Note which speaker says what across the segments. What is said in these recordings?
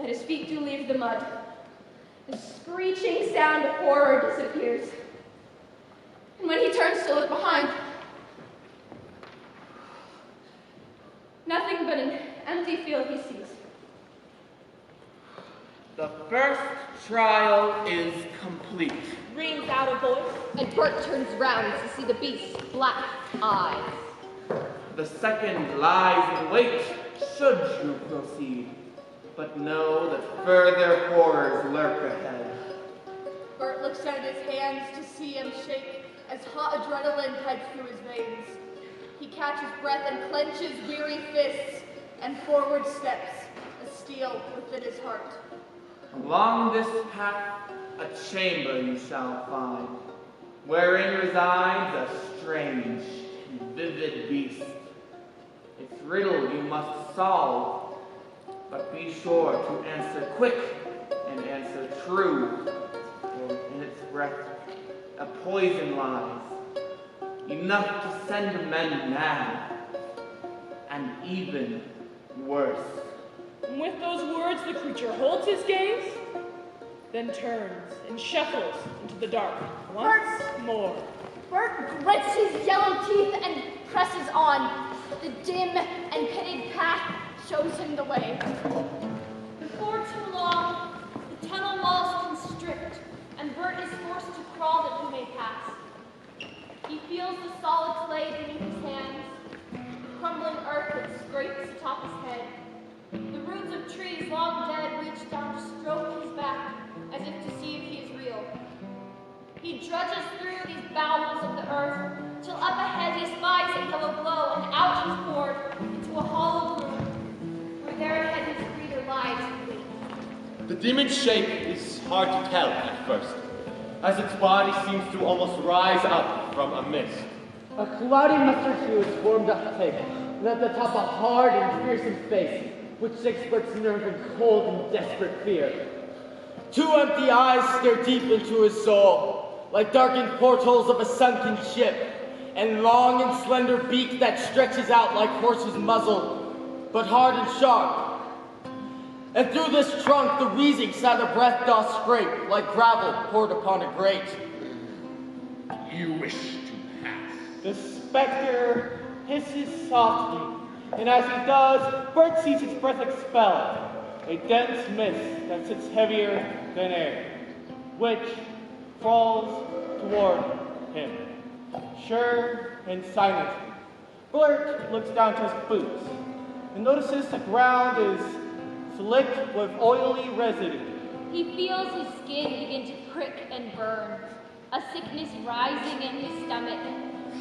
Speaker 1: that his feet do leave the mud. The screeching sound of horror disappears. And when he turns to look behind, nothing but an empty field he sees.
Speaker 2: The first trial is complete.
Speaker 3: Rings out a voice, and Bert turns round to see the beast's black eyes.
Speaker 2: The second lies in wait, should you proceed. But know that further horrors lurk ahead.
Speaker 4: Bert looks down at his hands to see him shake as hot adrenaline heads through his veins. He catches breath and clenches weary fists and forward steps, a steel within his heart.
Speaker 2: Along this path, a chamber you shall find, wherein resides a strange and vivid beast. Its riddle you must solve, but be sure to answer quick and answer true, for in its breath a poison lies, enough to send men mad, and even worse.
Speaker 5: With those words, the creature holds his gaze, then turns and shuffles into the dark once more.
Speaker 1: Bert grits his yellow teeth and presses on. The dim and pitted path shows him the way.
Speaker 6: Before too long, the tunnel walls constrict, and Bert is forced to crawl that he may pass. He feels the solid clay beneath his hands, the crumbling earth that scrapes atop his head. The roots of trees long dead reach down to stroke his back, as if to see if he is real. He drudges through these bowels of the earth, till up ahead he spies a yellow glow, and out he's poured into a hollow room, where there ahead his breeder lies and waits.
Speaker 7: The demon's shape is hard to tell at first, as its body seems to almost rise up from a mist.
Speaker 8: A cloudy mustard hue is formed up thick, and at the top a hard and fearsome face, which shakes Bert's nerve in cold and desperate fear. Two empty eyes stare deep into his soul, like darkened portholes of a sunken ship, and long and slender beak that stretches out like horse's muzzle, but hard and sharp. And through this trunk the wheezing sound of breath doth scrape, like gravel poured upon a grate.
Speaker 9: You wish to pass.
Speaker 10: The specter hisses softly, and as he does, Bert sees his breath expelled, a dense mist that sits heavier than air, which falls toward him, sure and silent. Bert looks down to his boots and notices the ground is slick with oily residue.
Speaker 6: He feels his skin begin to prick and burn, a sickness rising in his stomach.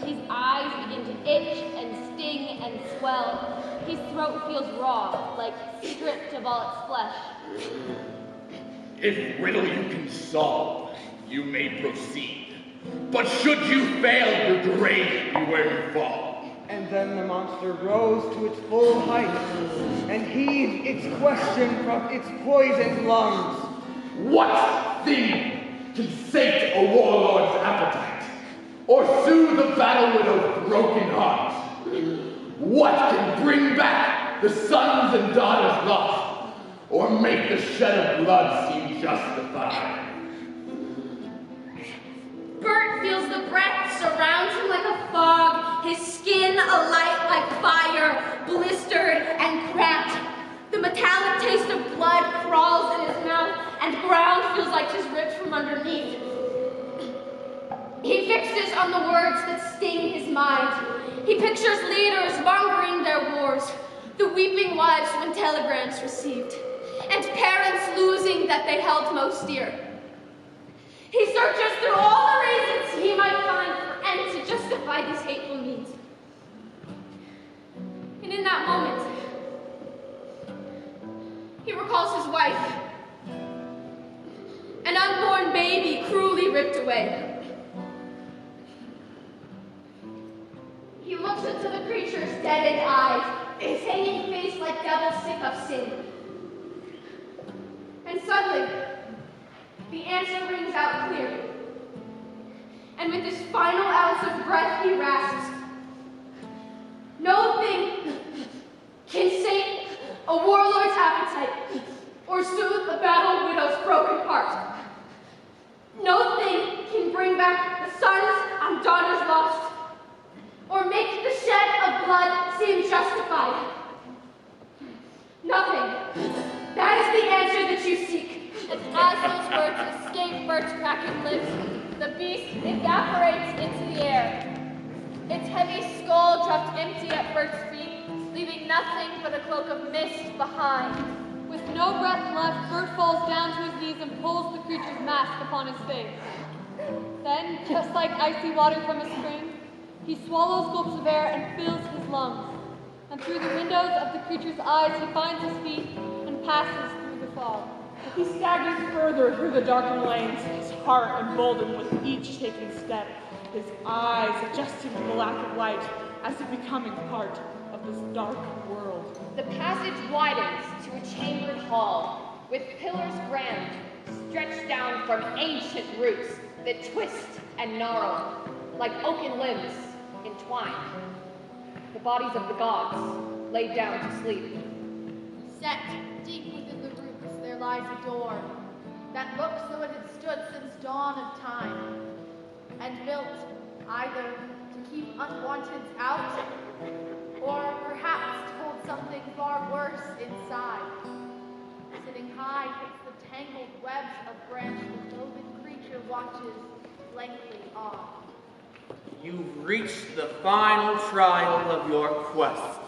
Speaker 6: His eyes begin to itch and sting and swell. His throat feels raw, like stripped of all its flesh.
Speaker 9: If riddle you can solve, you may proceed. But should you fail, your grave be where you fall.
Speaker 8: And then the monster rose to its full height, and heaved its question from its poisoned lungs.
Speaker 9: What thing can sate a warlord's appetite, or soothe the battle-widow's broken heart? What can bring back the sons and daughters lost, or make the shed of blood seem justified?
Speaker 1: Bert feels the breath surround him like a fog, his skin alight like fire, blistered and cracked. The metallic taste of blood crawls in his mouth, and ground feels like he's ripped from underneath. He fixes on the words that sting his mind. He pictures leaders mongering their wars, the weeping wives when telegrams received, and parents losing that they held most dear. He searches through all the reasons he might find for ends to justify these hateful means. And in that moment, he recalls his wife, an unborn baby cruelly ripped away. He looks into the creature's deadened eyes, his hanging face like devil sick of sin. And suddenly, the answer rings out clearly. And with his final ounce of breath, he rasps, "No thing can sate a warlord's appetite, or soothe That is the answer that you seek.
Speaker 6: And as those words escape Bert's cracking lips, the beast evaporates into the air. Its heavy skull dropped empty at Bert's feet, leaving nothing but a cloak of mist behind.
Speaker 3: With no breath left, Bert falls down to his knees and pulls the creature's mask upon his face. Then, just like icy water from a spring, he swallows gulps of air and fills his lungs. And through the windows of the creature's eyes, he finds his feet and passes through the fog.
Speaker 5: He staggers further through the darkened lanes, his heart emboldened with each taking step, his eyes adjusting to the lack of light as if becoming part of this dark world.
Speaker 3: The passage widens to a chambered hall, with pillars grand, stretched down from ancient roots that twist and gnarl, like oaken limbs entwined. The bodies of the gods laid down to sleep.
Speaker 4: Set deep within the roots there lies a door that looks though it had stood since dawn of time, and built either to keep unwanteds out, or perhaps to hold something far worse inside. Sitting high against the tangled webs of branch, the woven creature watches blankly on.
Speaker 2: You've reached the final trial of your quest,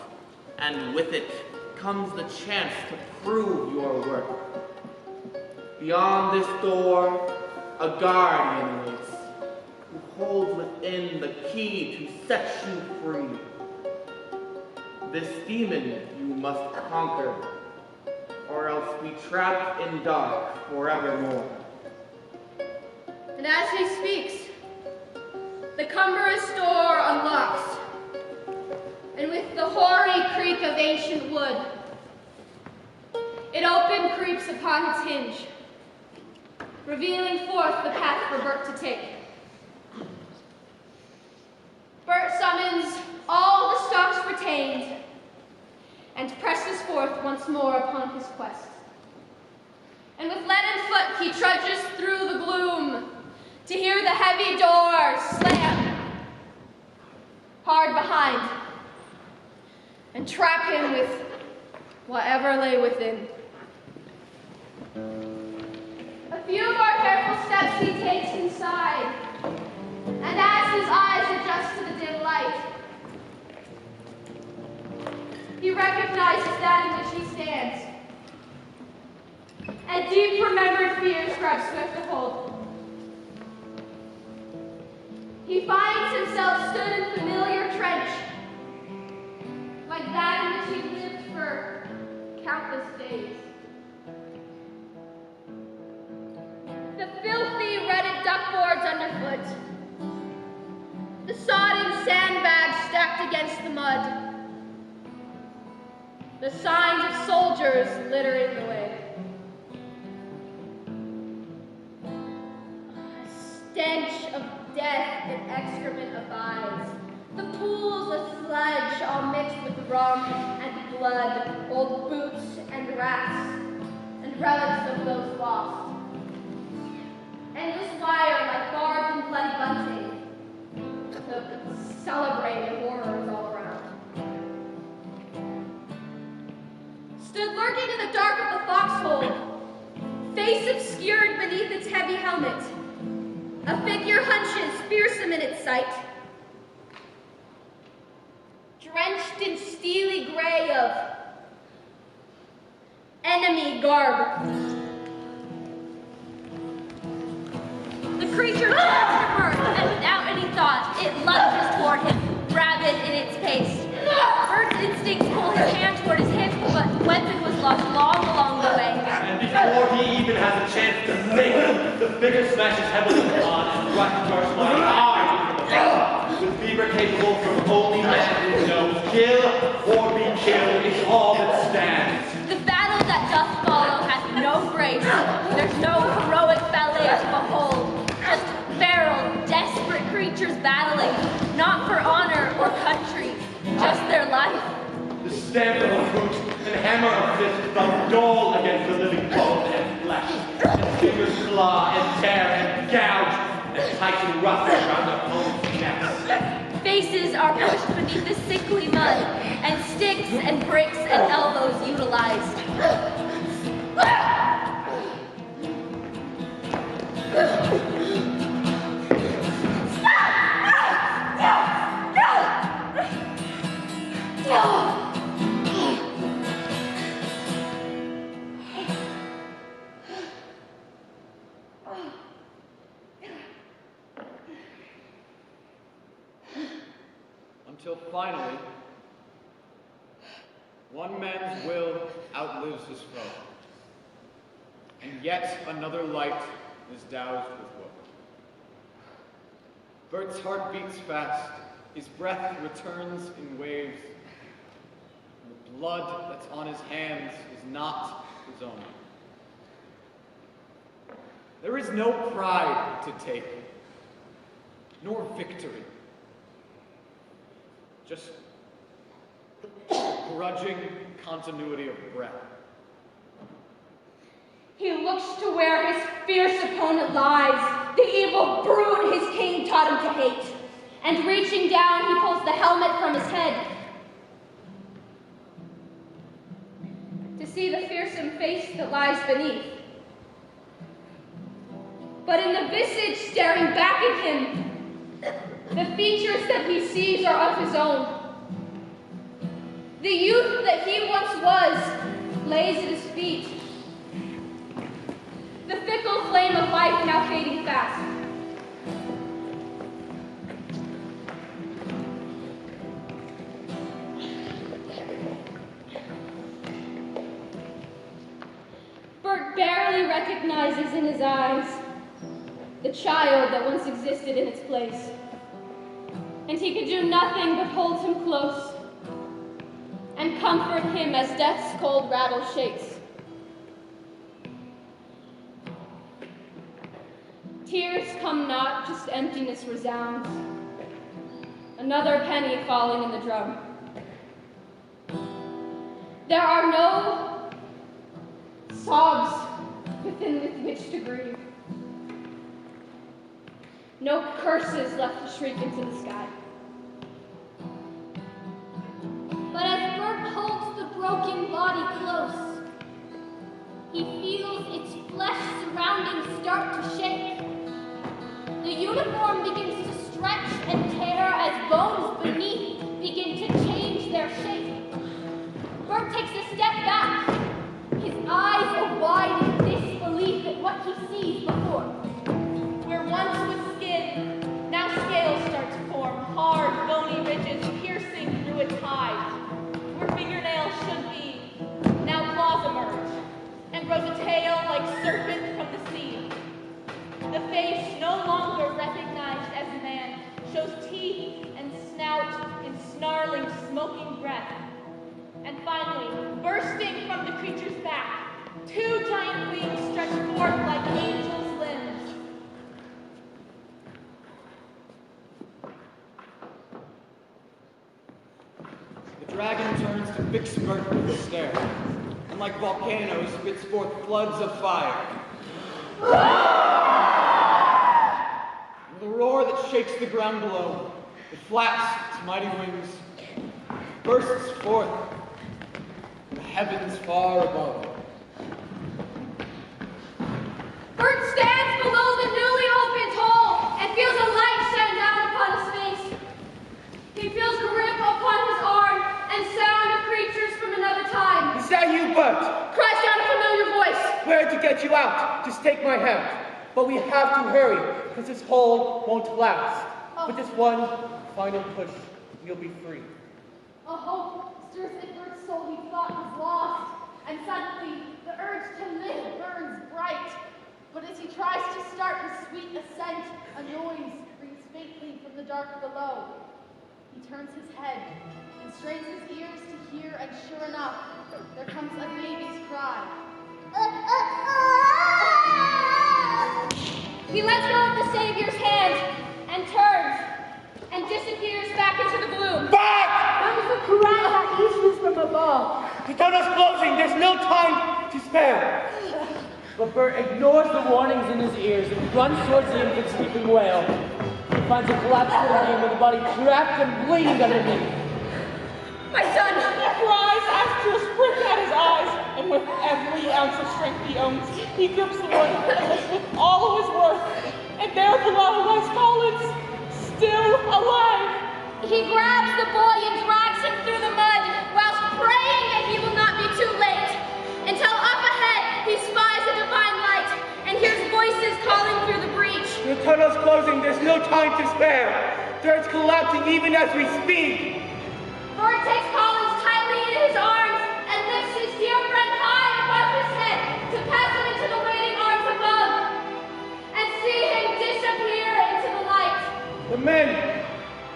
Speaker 2: and with it comes the chance to prove your worth. Beyond this door, a guardian awaits, who holds within the key to set you free. This demon you must conquer, or else be trapped in dark forevermore.
Speaker 1: And as he speaks, the cumbrous door unlocks, and with the hoary creak of ancient wood, it open creeps upon its hinge, revealing forth the path for Bert to take. Bert summons all the stocks retained, and presses forth once more upon his quest. And with leaden foot he trudges through the gloom to hear the heavy door slam hard behind and trap him with whatever lay within. A few more careful steps he takes inside, and as his eyes adjust to the dim light, he recognizes that in which he stands, and deep remembered fears grab swift a hold. He finds himself stood in familiar trench, like that in which he lived for countless days. The filthy rutted duckboards underfoot, the sodden sandbags stacked against the mud, the signs of soldiers littering the way. A stench of death and excrement abides. The pools of sludge all mixed with rum and blood, old boots and rats, and relics of those lost. Endless wire like barbed and bloody bunting to celebrate the horrors all around. Stood lurking in the dark of the foxhole, face obscured beneath its heavy helmet, a figure hunches, fearsome in its sight, drenched in steely gray of enemy garb. The creature turns to Bert, and without any thought, it lunges toward him, rabid in its pace. Bert's instincts pull his hand toward his hip, but the weapon was lost long along the way.
Speaker 7: And before he even has a chance to think, the figure smashes heavily upon and rushes Bert's body hard into the face. With fever capable from only man who knows, kill or be killed is all that stands.
Speaker 1: The battle that doth follow hath no grace. There's no heroic ballet to behold. Just feral, desperate creatures battling, not for honor or country, just their life.
Speaker 7: The stamp of a boot and hammer of fist thump dull against the living bone and flesh. And fingers claw and tear and gouge and tighten rough around the opponent's necks.
Speaker 1: Faces are pushed beneath the sickly mud, and sticks and bricks and elbows utilized.
Speaker 11: until finally, one man's will outlives his foe, and yet another light is doused with woe. Bert's heart beats fast, his breath returns in waves. The blood that's on his hands is not his own. There is no pride to take, nor victory. Just grudging continuity of breath.
Speaker 1: He looks to where his fierce opponent lies, the evil brute his king taught him to hate. And reaching down, he pulls the helmet from his head to see the fearsome face that lies beneath. But in the visage staring back at him, the features that he sees are of his own. The youth that he once was lays at his feet. The fickle flame of life now fading fast. Bert barely recognizes in his eyes the child that once existed in its place. And he could do nothing but hold him close and comfort him as death's cold rattle shakes. Tears come not, just emptiness resounds. Another penny falling in the drum. There are no sobs within with which to grieve. No curses left to shriek into the sky.
Speaker 6: But as Bert holds the broken body close, he feels its flesh surroundings start to shake. The uniform begins to stretch and tear as bones beneath begin to change their shape. Bert takes a step back, his eyes are wide in disbelief at what he sees before. Where once was skin, now scales start to form, hard, bony ridges piercing through its hide. Where fingernails should be, now claws emerge, and grows a tail like serpent from the sea. The face, no longer recognized as man, shows teeth and snout in snarling, smoking breath. And finally, bursting from the creature's back, two giant wings stretch forth like angels' limbs.
Speaker 11: The dragon turns to fix Bert with a stare, and like volcanoes spits forth floods of fire. With a roar that shakes the ground below, it flaps its mighty wings, bursts forth in the heavens far above.
Speaker 1: Bert stands below the newly opened hole and feels a light shine down upon his face. He feels grip upon his arm and sound of creatures from another time.
Speaker 10: Is that you, Bert?
Speaker 1: Cries down a familiar voice.
Speaker 10: Where to get you out? Just take my hand. But we have to hurry, because this hole won't last. With this one final push, you'll be free.
Speaker 4: A hope stirs in Bert's soul he thought was lost, and suddenly the urge to live burns bright. But as he tries to start his sweet ascent, a noise rings faintly from the dark below. He turns his head and strains his ears to hear, and sure enough, there comes a baby's cry.
Speaker 1: He lets go of the Savior's hand and turns and disappears back into the gloom.
Speaker 10: Back!
Speaker 12: That was a cry that issues from above.
Speaker 10: The tunnel's closing. There's no time to spare.
Speaker 8: But Bert ignores the warnings in his ears and runs towards the infant sleeping whale. He finds a collapsed little being with a body trapped and bleeding underneath.
Speaker 1: My son!
Speaker 5: He cries as tears sprint at his eyes, and with every ounce of strength he owns, he grips the wood and lifts with all of his worth. And there below lies Collins, still alive.
Speaker 1: He grabs the boy and drags him through the mud, whilst praying that he will not be too late. Until up ahead he spies a divine light and hears voices calling through the breach.
Speaker 10: The tunnel's closing. There's no time to spare. Dirt's collapsing even as we speak.
Speaker 1: Bert takes Collins tightly in his arms and lifts his dear friend high above his head to pass him into the waiting arms above and see him disappear into the light.
Speaker 10: The men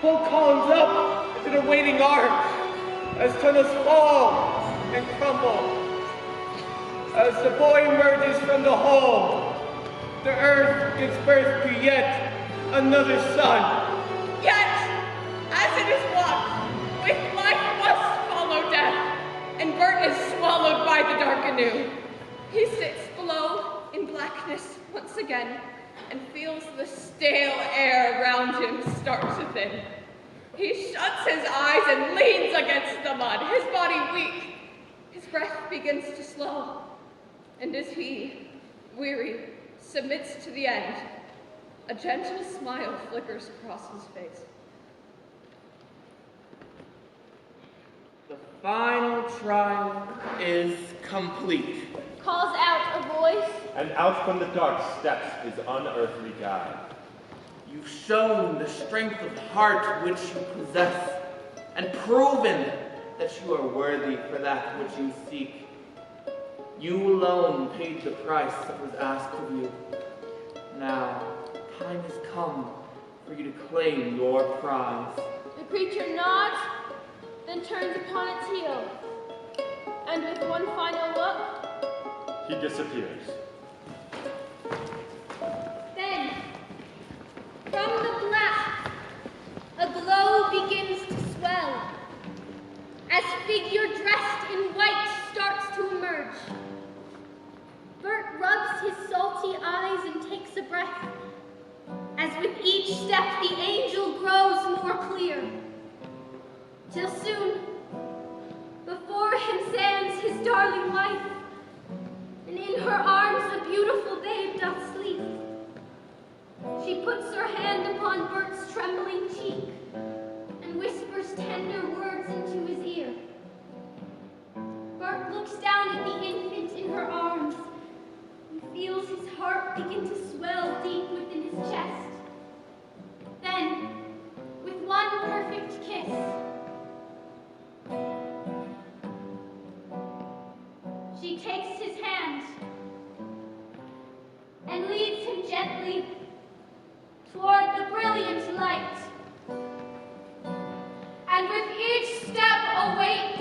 Speaker 10: pull Collins up into the waiting arms as tunnels fall and crumble. As the boy emerges from the hole, the earth gives birth to yet another son.
Speaker 13: Yet, as it is wont, with life must follow death, and Bert is swallowed by the dark anew. He sits below in blackness once again, and feels the stale air around him start to thin. He shuts his eyes and leans against the mud, his body weak. His breath begins to slow, and as he, weary, submits to the end, a gentle smile flickers across his face.
Speaker 2: The final trial is complete.
Speaker 6: Calls out a voice.
Speaker 7: And out from the dark steps his unearthly guide.
Speaker 2: You've shown the strength of heart which you possess, and proven that you are worthy for that which you seek. You alone paid the price that was asked of you. Now, time has come for you to claim your prize.
Speaker 6: The creature nods, then turns upon its heel, and with one final look,
Speaker 7: He disappears.
Speaker 1: Then, from the black, a glow begins to swell as figure dressed in white starts to emerge. Bert rubs his salty eyes and takes a breath, as with each step the angel grows more clear, till soon, before him stands his darling wife, and in her arms a beautiful babe doth sleep. She puts her hand upon Bert's trembling cheek, and whispers tender words into his ear. Bert looks down at the infant in her arms, and feels his heart begin to swell deep within his chest. Then, with one perfect kiss, she takes his hand and leads him gently toward the brilliant light. And with each step a weight